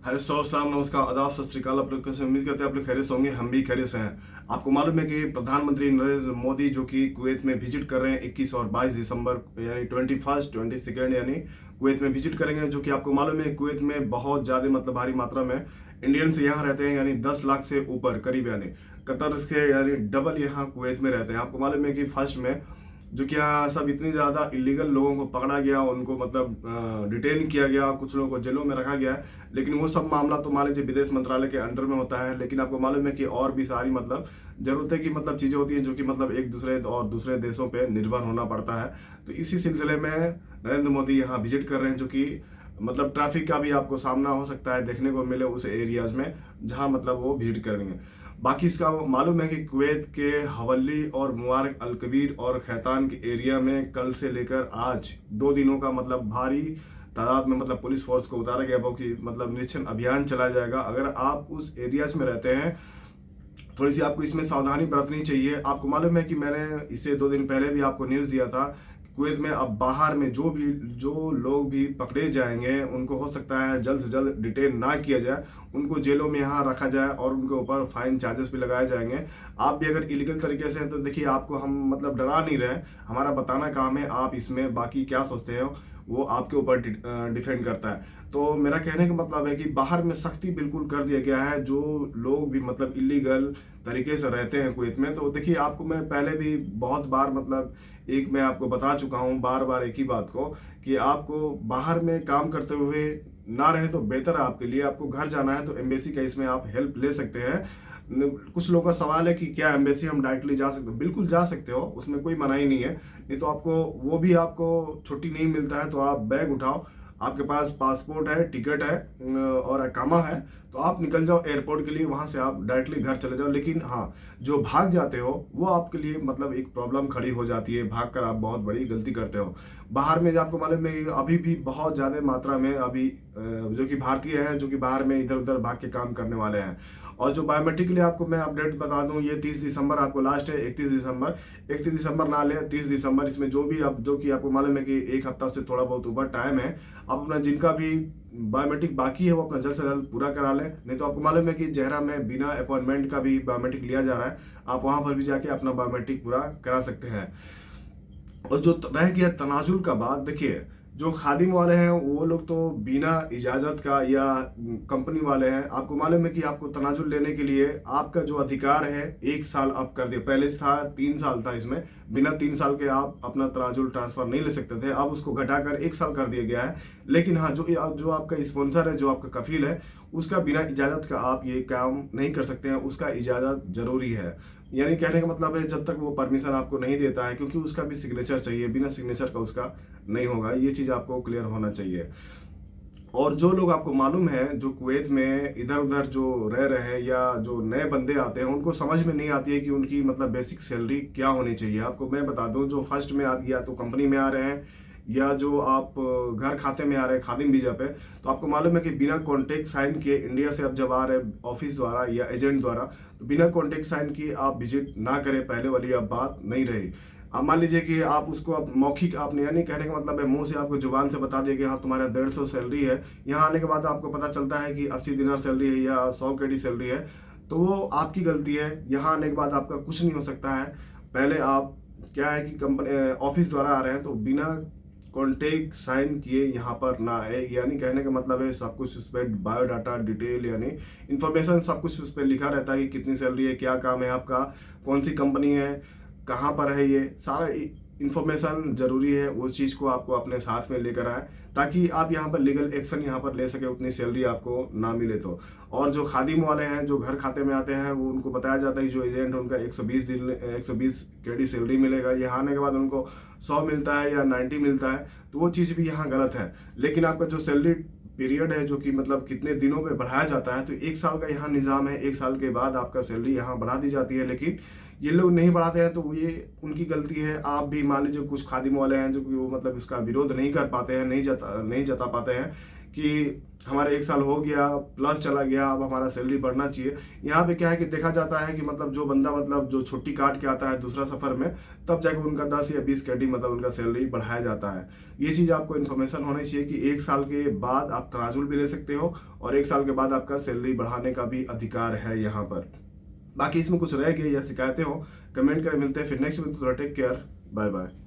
Hello सलाम नमस्कार आदाब सत श्री अकाल। आप लोग कैसे, उम्मीद करते हैं आप लोग खैरियत से होंगे। हम भी खैरियत से हैं। आपको मालूम है कि प्रधानमंत्री नरेंद्र मोदी जो कि कुवैत में विजिट कर रहे हैं 21 और 22 दिसंबर यानी 21 22 यानी कुवैत में विजिट करेंगे। जो कि आपको मालूम है कुवैत में बहुत ज़्यादा मतलब भारी मात्रा में इंडियंस यहाँ रहते हैं, यानी 10 लाख से ऊपर करीब, यानी कतर के यानी डबल यहाँ कुवैत में रहते हैं। आपको मालूम है कि फर्स्ट में जो कि यहाँ सब इतनी ज़्यादा इलीगल लोगों को पकड़ा गया, उनको मतलब डिटेन किया गया, कुछ लोगों को जेलों में रखा गया है। लेकिन वो सब मामला तो मान लीजिए विदेश मंत्रालय के अंडर में होता है। लेकिन आपको मालूम है कि और भी सारी मतलब जरूरतें की मतलब चीज़ें होती हैं जो कि मतलब एक दूसरे और दूसरे देशों पे निर्भर होना पड़ता है। तो इसी सिलसिले में नरेंद्र मोदी यहाँ विजिट कर रहे हैं, जो कि मतलब ट्रैफिक का भी आपको सामना हो सकता है देखने को मिले उस एरियाज में जहाँ मतलब वो विजिट करेंगे। बाकी इसका मालूम है कि कुवैत के हवल्ली और मुबारक अल कबीर और खैतान के एरिया में कल से लेकर आज 2 दिनों का मतलब भारी तादाद में मतलब पुलिस फोर्स को उतारा गया, कि मतलब निरीक्षण अभियान चलाया जाएगा। अगर आप उस एरियाज में रहते हैं, थोड़ी सी आपको इसमें सावधानी बरतनी चाहिए। आपको मालूम है कि मैंने इससे 2 दिन पहले भी आपको न्यूज़ दिया था। कुवैत में अब बाहर में जो लोग भी पकड़े जाएंगे उनको हो सकता है जल्द से जल्द डिटेन ना किया जाए, उनको जेलों में यहाँ रखा जाए और उनके ऊपर फाइन चार्जेस भी लगाए जाएंगे। आप भी अगर इलीगल तरीके से हैं तो देखिए, आपको हम मतलब डरा नहीं रहे, हमारा बताना काम है। आप इसमें बाकी क्या सोचते हैं वो आपके ऊपर डिपेंड करता है। तो मेरा कहने का मतलब है कि बाहर में सख्ती बिल्कुल कर दिया गया है। जो लोग भी मतलब इलीगल तरीके से रहते हैं कुवैत में, तो देखिए आपको मैं पहले भी बहुत बार मतलब एक मैं आपको बता चुका हूँ बार बार एक ही बात को, कि आपको बाहर में काम करते हुए ना रहे तो बेहतर है आपके लिए। आपको घर जाना है तो एम्बेसी का इसमें आप हेल्प ले सकते हैं। कुछ लोगों का सवाल है कि क्या एम्बेसी हम डायरेक्टली जा सकते हो? बिल्कुल जा सकते हो, उसमें कोई मनाही नहीं है। नहीं तो आपको वो भी आपको छुट्टी नहीं मिलता है तो आप बैग उठाओ, आपके पास पासपोर्ट है, टिकट है और अकामा है, तो आप निकल जाओ एयरपोर्ट के लिए, वहां से आप डायरेक्टली घर चले जाओ। लेकिन हाँ, जो भाग जाते हो वो आपके लिए मतलब एक प्रॉब्लम खड़ी हो जाती है, भाग कर आप बहुत बड़ी गलती करते हो। बाहर में आपको मालूम है अभी भी बहुत ज़्यादा मात्रा में अभी जो कि भारतीय हैं जो कि बाहर में इधर उधर भाग के काम करने वाले हैं। और जो बायोमेट्रिक के लिए आपको मैं अपडेट बता दूं, ये 30 दिसंबर आपको लास्ट है। 31 दिसंबर ना ले, 30 दिसंबर, इसमें जो भी आप जो कि आपको मालूम है कि एक हफ्ता से थोड़ा बहुत ऊपर टाइम है। आप अपना जिनका भी बायोमेट्रिक बाकी है वो अपना जल्द से जल्द पूरा करा लें। नहीं तो आपको मालूम है कि जहरा में बिना अपॉइंटमेंट का भी बायोमेट्रिक लिया जा रहा है, आप वहां पर भी जाके अपना बायोमेट्रिक पूरा करा सकते हैं। और जो रह गया तनाजुल का बात, देखिए जो खादिम वाले हैं वो लोग तो बिना इजाज़त का, या कंपनी वाले हैं, आपको मालूम है कि आपको तनाजुल लेने के लिए आपका जो अधिकार है 1 साल आप कर दिया। पहले था 3 साल था, इसमें बिना 3 साल के आप अपना तनाजुल ट्रांसफर नहीं ले सकते थे, अब उसको घटाकर 1 साल कर दिया गया है। लेकिन हाँ, जो आपका स्पॉन्सर है, जो आपका कफील है, उसका बिना इजाज़त का आप ये काम नहीं कर सकते हैं, उसका इजाज़त जरूरी है। यानी कहने का मतलब है जब तक वो परमिशन आपको नहीं देता है, क्योंकि उसका भी सिग्नेचर चाहिए, बिना सिग्नेचर का उसका नहीं होगा। ये चीज़ आपको क्लियर होना चाहिए। और जो लोग आपको मालूम है जो कुवैत में इधर उधर जो रह रहे हैं या जो नए बंदे आते हैं, उनको समझ में नहीं आती है कि उनकी मतलब बेसिक सैलरी क्या होनी चाहिए। आपको मैं बता दूं, जो फर्स्ट में आप या तो कंपनी में आ रहे हैं या जो आप घर खाते में आ रहे हैं खादिम वीजा पे, तो आपको मालूम है कि बिना कॉन्ट्रैक्ट साइन किए इंडिया से आप जब आ रहे हैं ऑफिस द्वारा या एजेंट द्वारा, तो बिना कॉन्ट्रैक्ट साइन किए आप विजिट ना करें, पहले वाली अब बात नहीं रही। अब मान लीजिए कि आप उसको अब मौखिक आपने, यानी कहने का मतलब है मुंह से आपको जुबान से बता दिया कि हाँ तुम्हारा 150 सैलरी है, यहाँ आने के बाद आपको पता चलता है कि 80 दिनार सैलरी है या 100 केडी सैलरी है, तो वो आपकी गलती है। यहाँ आने के बाद आपका कुछ नहीं हो सकता है। पहले आप क्या है कि कंपनी ऑफिस द्वारा आ रहे हैं तो बिना कॉन्ट्रैक्ट साइन किए यहाँ पर ना आए। यानी कहने का मतलब है सब कुछ उस पर बायोडाटा डिटेल यानी इन्फॉर्मेशन सब कुछ उस पर लिखा रहता है कि कितनी सैलरी है, क्या काम है आपका, कौन सी कंपनी है, कहाँ पर है, ये सारा इन्फॉर्मेशन जरूरी है। उस चीज़ को आपको अपने साथ में लेकर आए ताकि आप यहाँ पर लीगल एक्शन यहाँ पर ले सके, उतनी सैलरी आपको ना मिले तो। और जो खादिम वाले हैं जो घर खाते में आते हैं, वो उनको बताया जाता है कि जो एजेंट उनका 120 केडी सैलरी मिलेगा, यहाँ आने के बाद उनको 100 मिलता है या 90 मिलता है, तो वो चीज़ भी यहाँ गलत है। लेकिन आपका जो सैलरी पीरियड है जो कि मतलब कितने दिनों में बढ़ाया जाता है, तो 1 साल का यहाँ निज़ाम है। 1 साल के बाद आपका सैलरी यहाँ बढ़ा दी जाती है। लेकिन ये लोग नहीं बढ़ाते हैं तो ये उनकी गलती है। आप भी मान लीजिए कुछ खादिम वाले हैं जो कि वो मतलब इसका विरोध नहीं कर पाते हैं, नहीं जता पाते हैं कि हमारे 1 साल हो गया प्लस चला गया, अब हमारा सैलरी बढ़ना चाहिए। यहाँ पे क्या है कि देखा जाता है कि मतलब जो बंदा मतलब जो छुट्टी काट के आता है दूसरा सफर में, तब जाके उनका 10 या 20 कैडी मतलब उनका सैलरी बढ़ाया जाता है। ये चीज़ आपको इन्फॉर्मेशन होनी चाहिए कि 1 साल के बाद आप तनाजुल भी ले सकते हो और 1 साल के बाद आपका सैलरी बढ़ाने का भी अधिकार है यहाँ पर। बाकी इसमें कुछ रह गए या शिकायतें हो कमेंट करें। मिलते हैं फिर नेक्स्ट में। Take care, bye bye.